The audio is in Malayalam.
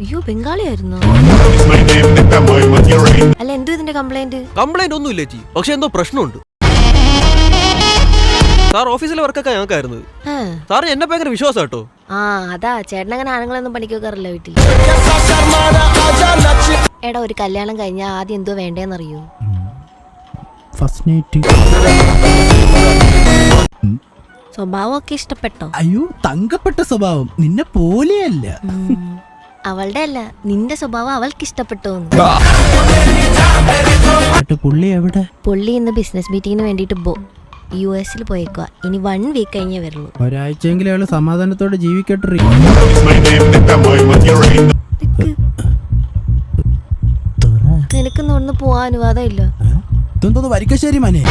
അയ്യോ ബംഗാളിയായിരുന്നോ? അല്ല എന്തോ ഇതിന്റെ കംപ്ലൈന്റ്? കംപ്ലൈന്റ് ഒന്നും ഇല്ല ചേച്ചി, പക്ഷെ എന്തോ പ്രശ്നമുണ്ട്. സാർ ഓഫീസിലെ വർക്കൊക്കെ ഞങ്ങൾക്കായിരുന്നു. സാറിന് എന്നെ ഭയങ്കര വിശ്വാസം കേട്ടോ. ആ അതാ ചേട്ടനങ്ങനെ ആണുങ്ങളൊന്നും പണിക്കൊക്കെറില്ല വീട്ടിൽ. എടാ ഒരു കല്യാണം കഴിഞ്ഞാൽ ആദ്യം എന്തോ വേണ്ടേന്നറിയോ? First night. സ്വഭാവമൊക്കെ ഇഷ്ടപ്പെട്ടോ? അയ്യോ തങ്കപ്പെട്ട സ്വഭാവം, നിന്നെ പോലെയല്ല. അവളുടെ അല്ല നിന്റെ സ്വഭാവം അവൾക്ക് ഇഷ്ടപ്പെട്ടോ? പുള്ളി എവിടെ? പുള്ളി ഇന്ന് ബിസിനസ് മീറ്റിങ്ങിന് വേണ്ടിട്ട് US പോയേക്കുക. ഇനി 1 വീക്ക് കഴിഞ്ഞേ വരുള്ളൂ. ഒരാഴ്ചയെങ്കിലും അയാള് സമാധാനത്തോടെ ജീവിക്കട്ടെ. നിനക്ക് ഒന്ന് പോവാൻ അനുവാദം ഇല്ല. ഇതെന്തോന്ന് വരിക്കശ്ശേരി മനെ.